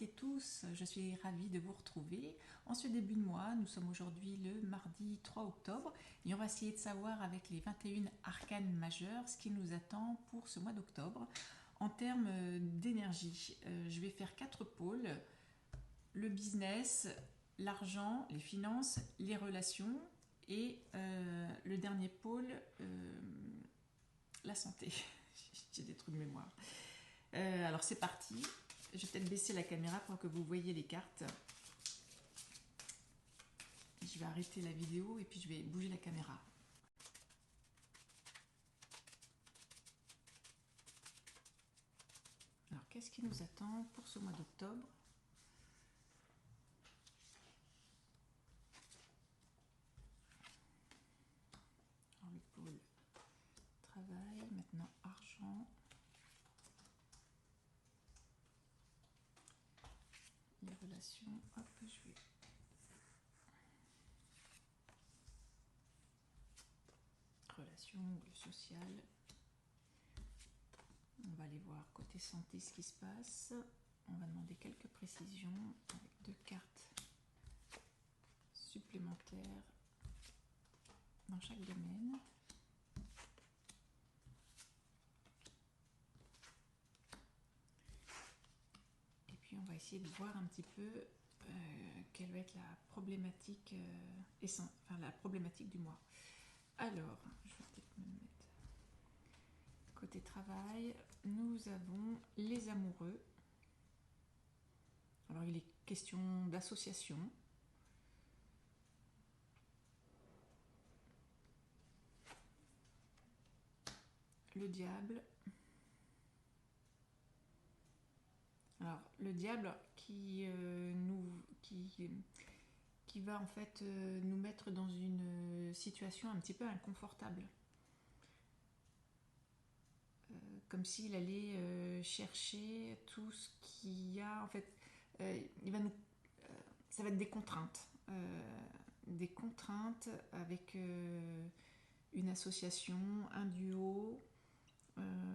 et tous, je suis ravie de vous retrouver. En ce début de mois, nous sommes aujourd'hui le mardi 3 octobre et on va essayer de savoir avec les 21 arcanes majeures ce qui nous attend pour ce mois d'octobre. En termes d'énergie, je vais faire 4 pôles: le business, l'argent, les finances, les relations et le dernier pôle, la santé. J'ai des trous de mémoire. Alors c'est parti. Je vais peut-être baisser la caméra pour que vous voyez les cartes. Je vais arrêter la vidéo et puis je vais bouger la caméra. Alors qu'est-ce qui nous attend pour ce mois d'octobre? Alors le pôle travail, maintenant argent. Les relations, hop, je vais relations, le social. On va aller voir côté santé ce qui se passe. On va demander quelques précisions avec 2 cartes supplémentaires dans chaque domaine. Et puis on va essayer de voir un petit peu quelle va être la problématique, la problématique du mois. Alors, je vais peut-être me mettre côté travail. Nous avons les amoureux. Alors il est question d'association. Le diable. Alors le diable qui va en fait nous mettre dans une situation un petit peu inconfortable. Comme s'il allait chercher tout ce qu'il y a. En fait, ça va être des contraintes avec une association, un duo.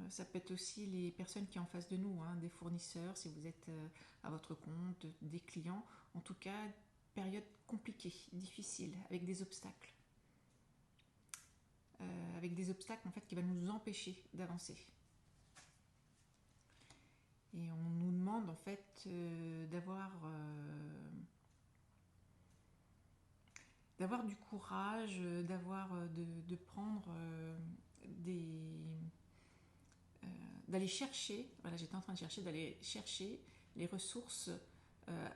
Ça peut être aussi les personnes qui sont en face de nous, hein, des fournisseurs, si vous êtes à votre compte, des clients. En tout cas, période compliquée, difficile, avec des obstacles. Avec des obstacles en fait qui vont nous empêcher d'avancer. Et on nous demande en fait d'avoir du courage, de prendre d'aller chercher, voilà, j'étais en train de chercher, d'aller chercher les ressources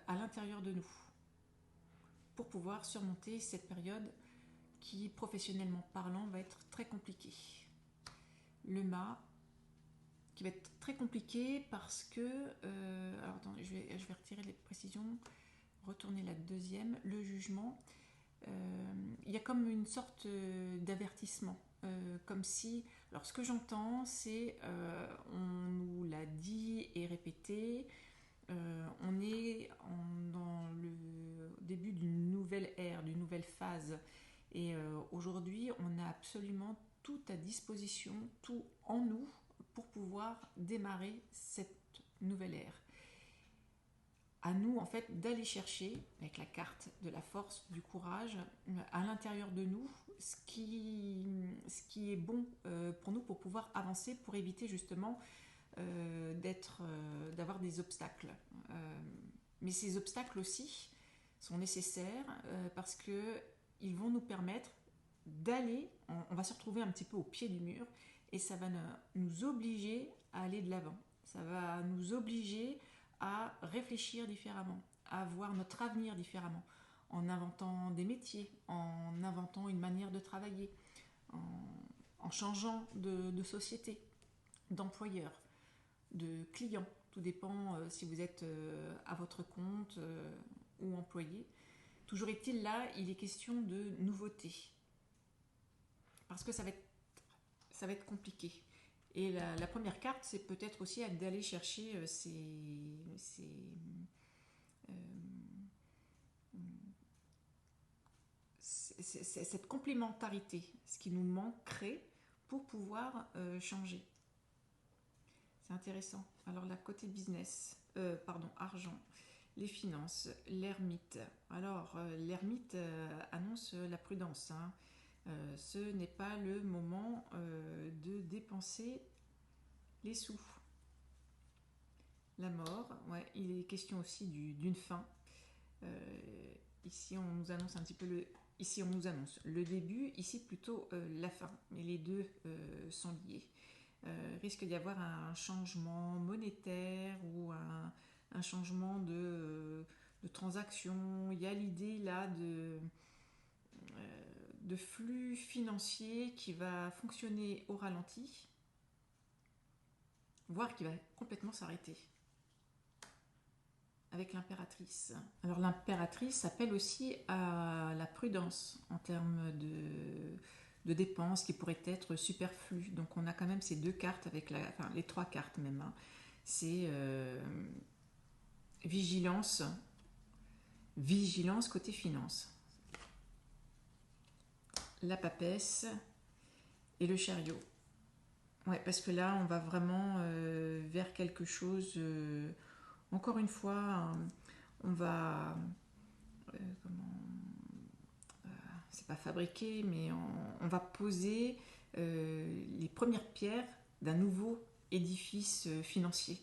à l'intérieur de nous pour pouvoir surmonter cette période qui, professionnellement parlant, va être très compliquée. Le mât, qui va être très compliqué parce que... alors attendez, je vais retirer les précisions, retourner la deuxième, le jugement. Il y a comme une sorte d'avertissement, comme si... Alors ce que j'entends, c'est, on nous l'a dit et répété, on est dans le début d'une nouvelle ère, d'une nouvelle phase. Et aujourd'hui, on a absolument tout à disposition, tout en nous pour pouvoir démarrer cette nouvelle ère. À nous, en fait, d'aller chercher, avec la carte de la force, du courage, à l'intérieur de nous, ce qui est bon pour nous, pour pouvoir avancer, pour éviter justement d'avoir des obstacles. Mais ces obstacles aussi sont nécessaires parce qu'ils vont nous permettre d'aller, on va se retrouver un petit peu au pied du mur et ça va nous obliger à aller de l'avant. Ça va nous obliger à réfléchir différemment, à voir notre avenir différemment, en inventant des métiers, en inventant une manière de travailler, en changeant de société, d'employeur, de client. Tout dépend si vous êtes à votre compte ou employé. Toujours est-il là, il est question de nouveauté. Parce que ça va être compliqué. Et la première carte, c'est peut-être aussi d'aller chercher cette complémentarité, ce qui nous manquerait pour pouvoir changer. C'est intéressant. Alors, la côté business, pardon, argent, les finances, l'ermite. Alors, l'ermite annonce la prudence, hein. Ce n'est pas le moment de dépenser les sous. La mort, ouais, il est question aussi d'une fin. Ici, on nous annonce un petit peu le. Ici, on nous annonce le début, ici plutôt la fin. Mais les deux sont liés. Risque d'y avoir un changement monétaire ou un changement de transaction. Il y a l'idée là de flux financier qui va fonctionner au ralenti, voire qui va complètement s'arrêter. Avec l'impératrice. Alors l'impératrice appelle aussi à la prudence en termes de dépenses qui pourraient être superflues. Donc on a quand même ces deux cartes avec enfin les trois cartes même, hein. C'est vigilance, vigilance côté finance. La papesse et le chariot. Ouais, parce que là on va vraiment vers quelque chose. Encore une fois, on va c'est pas fabriquer, mais on va poser les premières pierres d'un nouveau édifice financier.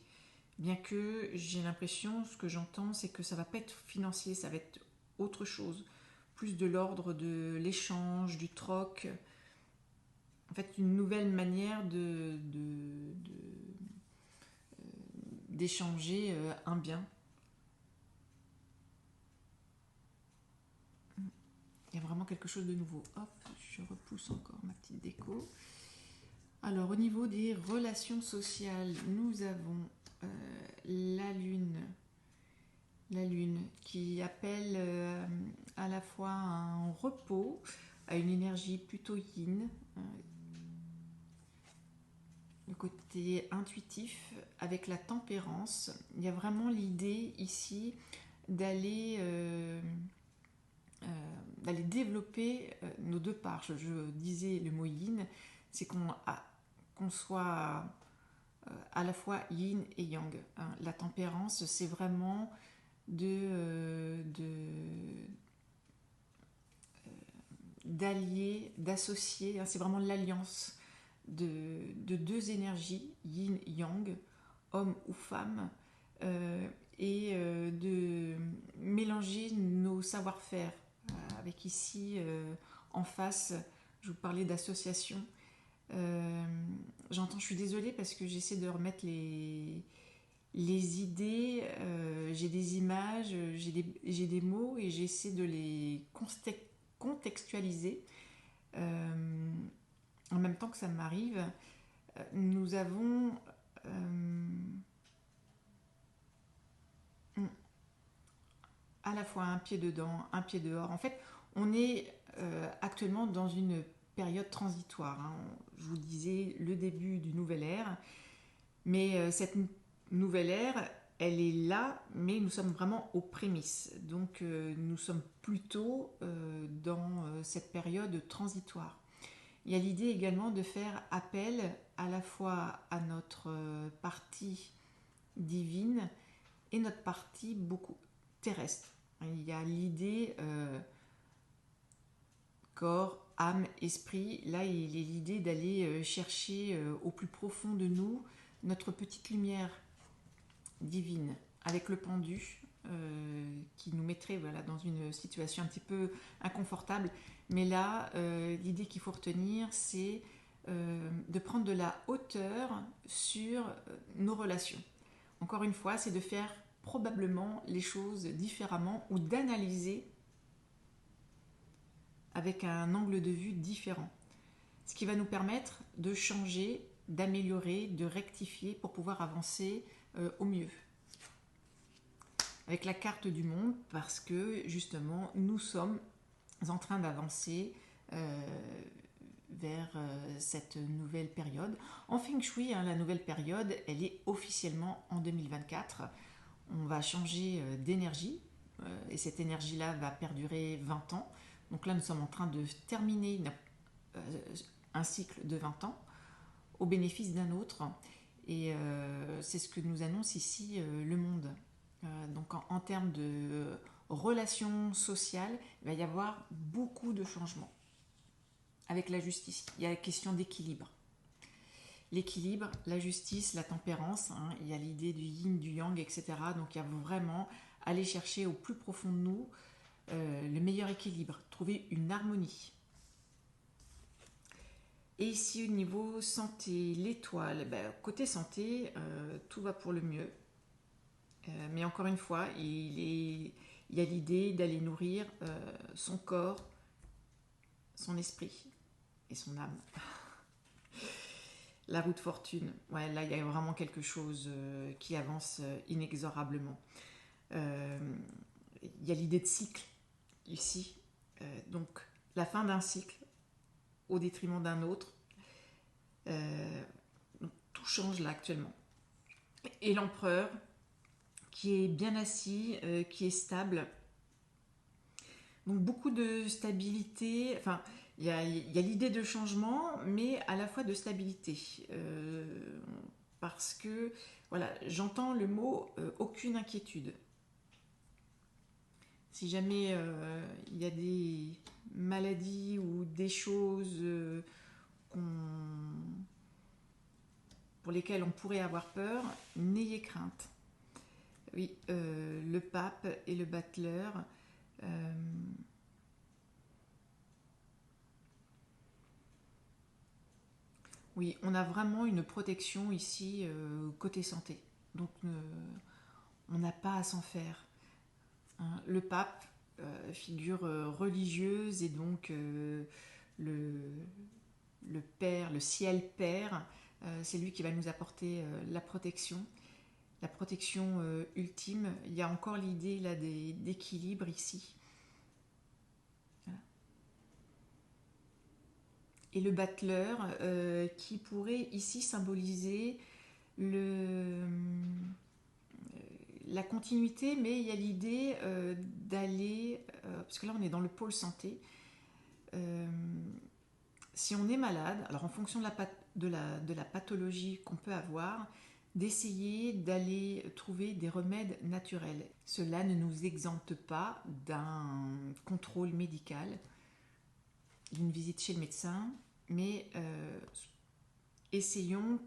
Bien que j'ai l'impression, ce que j'entends, c'est que ça va pas être financier, ça va être autre chose, plus de l'ordre de l'échange, du troc. En fait, une nouvelle manière d'échanger un bien. Il y a vraiment quelque chose de nouveau. Hop, je repousse encore ma petite déco. Alors, au niveau des relations sociales, nous avons la lune qui appelle à la fois un repos, à une énergie plutôt yin, le côté intuitif avec la tempérance. Il y a vraiment l'idée ici d'aller développer nos deux parts. Je disais le mot yin, c'est qu'on soit à la fois yin et yang, hein. La tempérance, c'est vraiment d'allier, d'associer, hein. C'est vraiment l'alliance de deux énergies, yin, yang, homme ou femme, et de mélanger nos savoir-faire. Avec ici, en face, je vous parlais d'association. Je suis désolée parce que j'essaie de remettre les idées, j'ai des images, j'ai des mots et j'essaie de les contextualiser en même temps que ça m'arrive. Nous avons à la fois un pied dedans, un pied dehors. En fait, on est actuellement dans une période transitoire, hein. Je vous disais le début du nouvel ère, mais cette nouvelle ère, elle est là, mais nous sommes vraiment aux prémices. Donc nous sommes plutôt dans cette période transitoire. Il y a l'idée également de faire appel à la fois à notre partie divine et notre partie beaucoup terrestre. Il y a l'idée corps, âme, esprit. Là, il est l'idée d'aller chercher au plus profond de nous notre petite lumière divine avec le pendu qui nous mettrait dans une situation un petit peu inconfortable. Mais là, l'idée qu'il faut retenir, c'est de prendre de la hauteur sur nos relations. Encore une fois, c'est de faire probablement les choses différemment ou d'analyser avec un angle de vue différent. Ce qui va nous permettre de changer, d'améliorer, de rectifier pour pouvoir avancer au mieux. Avec la carte du monde, parce que justement, nous sommes en train d'avancer vers cette nouvelle période. En Feng Shui, la nouvelle période, elle est officiellement en 2024. On va changer d'énergie et cette énergie-là va perdurer 20 ans. Donc là, nous sommes en train de terminer un cycle de 20 ans au bénéfice d'un autre. Et c'est ce que nous annonce ici le monde. Donc en termes de relations sociales, il va y avoir beaucoup de changements. Avec la justice, il y a la question d'équilibre. L'équilibre, la justice, la tempérance, hein, il y a l'idée du yin, du yang, etc. Donc il y a vraiment aller chercher au plus profond de nous le meilleur équilibre, trouver une harmonie. Et ici au niveau santé, l'étoile, côté santé, tout va pour le mieux. Mais encore une fois, il y a l'idée d'aller nourrir son corps, son esprit et son âme. La roue de fortune, ouais, là il y a vraiment quelque chose qui avance inexorablement. Il y a l'idée de cycle ici, donc la fin d'un cycle au détriment d'un autre. Donc, tout change là actuellement. Et l'empereur qui est bien assis, qui est stable. Donc beaucoup de stabilité, enfin il y a l'idée de changement, mais à la fois de stabilité. Parce que, voilà, j'entends le mot aucune inquiétude. Si jamais il y a des maladies ou des choses pour lesquelles on pourrait avoir peur, n'ayez crainte. Oui, le pape et le battleur. Oui, on a vraiment une protection ici côté santé. Donc on n'a pas à s'en faire. Hein. Le pape, figure religieuse, et donc le Père, le ciel Père, c'est lui qui va nous apporter la protection ultime. Il y a encore l'idée là d'équilibre ici. Voilà. Et le battleur qui pourrait ici symboliser la continuité, mais il y a l'idée d'aller, parce que là on est dans le pôle santé, si on est malade, alors en fonction de la pathologie qu'on peut avoir, d'essayer d'aller trouver des remèdes naturels. Cela ne nous exempte pas d'un contrôle médical, d'une visite chez le médecin, mais essayons,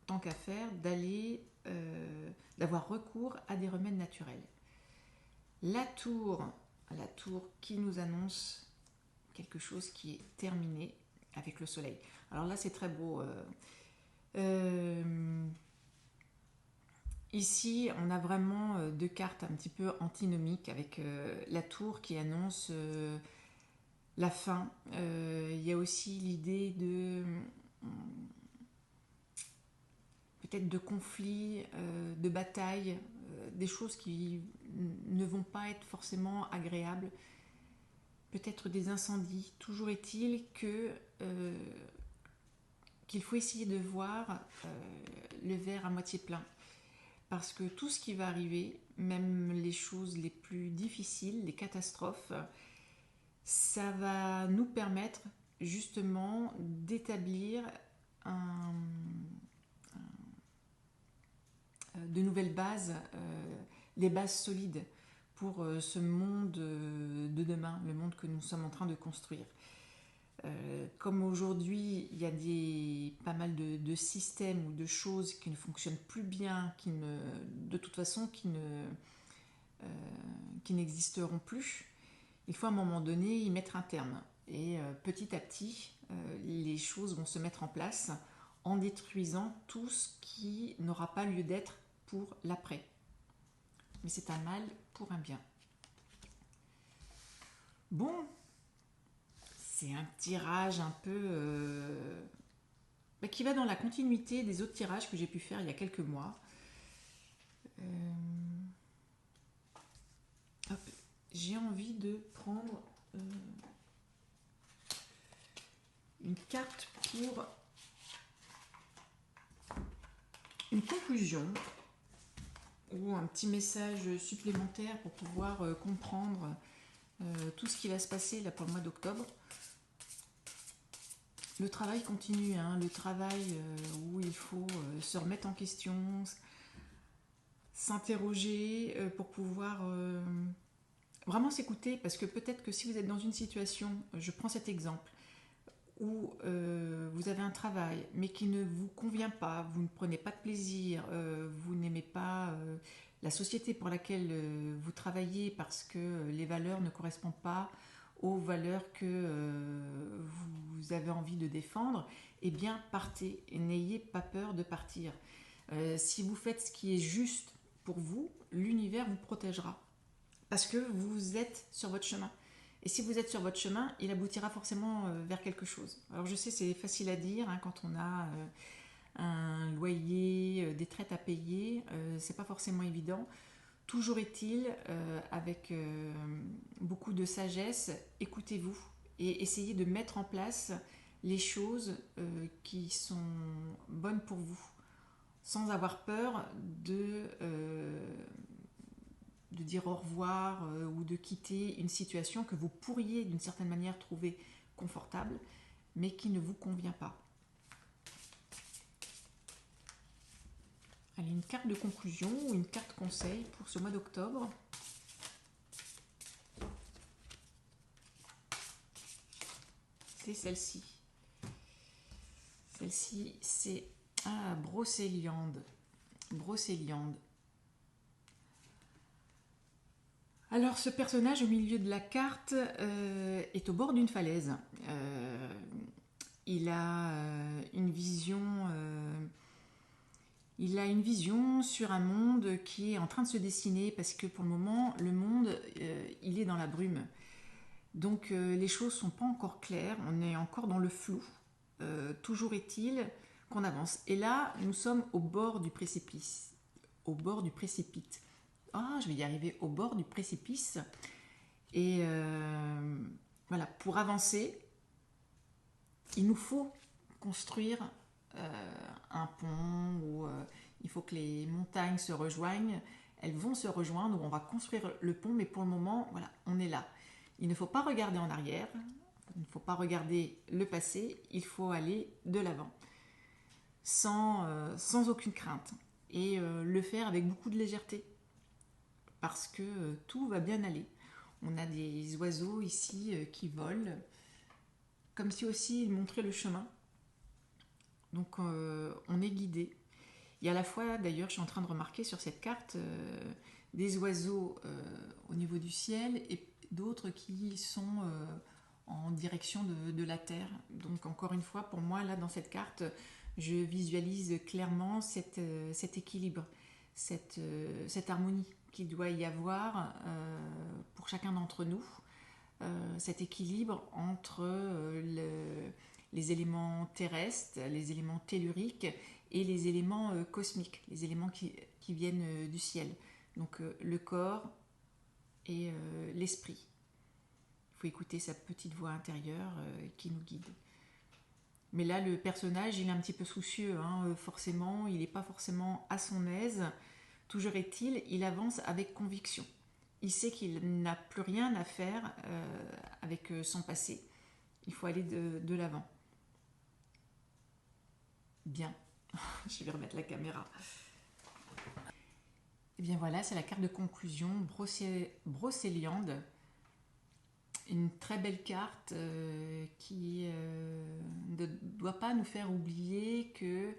tant qu'à faire, d'avoir recours à des remèdes naturels. La tour qui nous annonce quelque chose qui est terminé avec le soleil. Alors là, c'est très beau. Ici, on a vraiment deux cartes un petit peu antinomiques avec la tour qui annonce la fin. Il y a aussi l'idée de peut-être de conflits, de batailles, des choses qui ne vont pas être forcément agréables. Peut-être des incendies. Toujours est-il qu'il faut essayer de voir le verre à moitié plein. Parce que tout ce qui va arriver, même les choses les plus difficiles, les catastrophes, ça va nous permettre justement d'établir de nouvelles bases, des bases solides pour ce monde de demain, le monde que nous sommes en train de construire. Comme aujourd'hui, il y a pas mal de systèmes ou de choses qui ne fonctionnent plus bien, de toute façon, qui n'existeront plus, il faut à un moment donné y mettre un terme. Et petit à petit, les choses vont se mettre en place en détruisant tout ce qui n'aura pas lieu d'être pour l'après. Mais c'est un mal pour un bien. Bon, c'est un tirage un peu qui va dans la continuité des autres tirages que j'ai pu faire il y a quelques mois. J'ai envie de prendre une carte pour une conclusion ou un petit message supplémentaire pour pouvoir comprendre tout ce qui va se passer là pour le mois d'octobre. Le travail continue, hein, le travail où il faut se remettre en question. s'interroger, pour pouvoir vraiment s'écouter, parce que peut-être que si vous êtes dans une situation, je prends cet exemple, où vous avez un travail mais qui ne vous convient pas, vous ne prenez pas de plaisir, vous n'aimez pas la société pour laquelle vous travaillez parce que les valeurs ne correspondent pas aux valeurs que vous avez envie de défendre, eh bien partez et n'ayez pas peur de partir. Si vous faites ce qui est juste pour vous, l'univers vous protégera parce que vous êtes sur votre chemin. Et si vous êtes sur votre chemin, il aboutira forcément vers quelque chose. Alors je sais, c'est facile à dire hein, quand on a un loyer, des traites à payer, c'est pas forcément évident. Toujours est-il, avec beaucoup de sagesse, écoutez-vous et essayez de mettre en place les choses qui sont bonnes pour vous, sans avoir peur de dire au revoir ou de quitter une situation que vous pourriez d'une certaine manière trouver confortable, mais qui ne vous convient pas. Allez, une carte de conclusion ou une carte conseil pour ce mois d'octobre. C'est celle-ci. Celle-ci, c'est Brocéliande. Brocéliande. Alors ce personnage au milieu de la carte est au bord d'une falaise. Il a une vision sur un monde qui est en train de se dessiner parce que pour le moment le monde il est dans la brume. Donc les choses sont pas encore claires, on est encore dans le flou. Toujours est-il qu'on avance. Et là nous sommes au bord du précipice. Au bord du précipice. Je vais y arriver, au bord du précipice. Et voilà, pour avancer, il nous faut construire un pont où il faut que les montagnes se rejoignent. Elles vont se rejoindre, où on va construire le pont, mais pour le moment, voilà, on est là. Il ne faut pas regarder en arrière, il ne faut pas regarder le passé, il faut aller de l'avant, sans aucune crainte. Et le faire avec beaucoup de légèreté. Parce que tout va bien aller. On a des oiseaux ici qui volent, comme si aussi ils montraient le chemin. Donc on est guidé. Il y a à la fois, d'ailleurs, je suis en train de remarquer sur cette carte, des oiseaux au niveau du ciel et d'autres qui sont en direction de la terre. Donc encore une fois, pour moi, là, dans cette carte, je visualise clairement cet équilibre, cette harmonie qu'il doit y avoir pour chacun d'entre nous, cet équilibre entre les éléments terrestres, les éléments telluriques et les éléments cosmiques, les éléments qui viennent du ciel. Donc le corps et l'esprit. Il faut écouter sa petite voix intérieure qui nous guide. Mais là, le personnage, il est un petit peu soucieux, hein, forcément, il n'est pas forcément à son aise. Toujours est-il, il avance avec conviction. Il sait qu'il n'a plus rien à faire avec son passé. Il faut aller de l'avant. Bien, je vais remettre la caméra. Et bien voilà, c'est la carte de conclusion, Brocéliande. Une très belle carte qui ne doit pas nous faire oublier que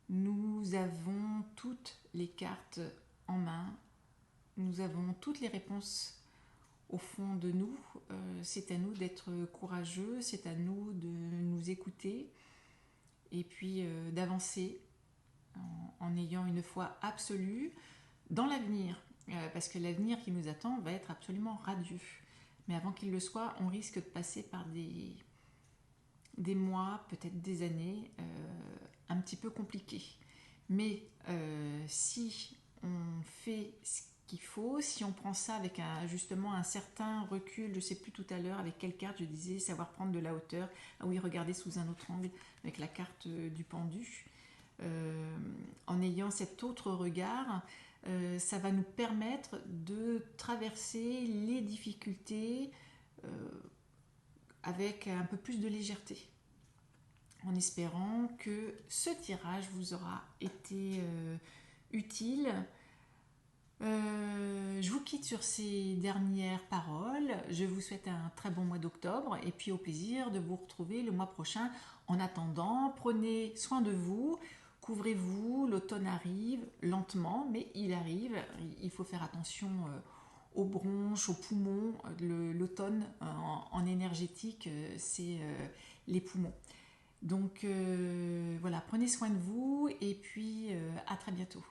nous avons toutes les cartes en main, nous avons toutes les réponses au fond de nous. C'est à nous d'être courageux, c'est à nous de nous écouter et puis d'avancer en ayant une foi absolue dans l'avenir, parce que l'avenir qui nous attend va être absolument radieux. Mais avant qu'il le soit, on risque de passer par des mois, peut-être des années un petit peu compliqués. Mais si on fait ce qu'il faut, si on prend ça avec justement un certain recul, je ne sais plus tout à l'heure avec quelle carte je disais savoir prendre de la hauteur, ah oui, regarder sous un autre angle avec la carte du pendu, en ayant cet autre regard, ça va nous permettre de traverser les difficultés avec un peu plus de légèreté, en espérant que ce tirage vous aura été utile Je vous quitte sur ces dernières paroles. Je vous souhaite un très bon mois d'octobre et puis au plaisir de vous retrouver le mois prochain. En attendant, prenez soin de vous, couvrez-vous, l'automne arrive lentement, mais il arrive. Il faut faire attention aux bronches, aux poumons. L'automne en énergétique, c'est les poumons. Donc voilà, prenez soin de vous et puis à très bientôt.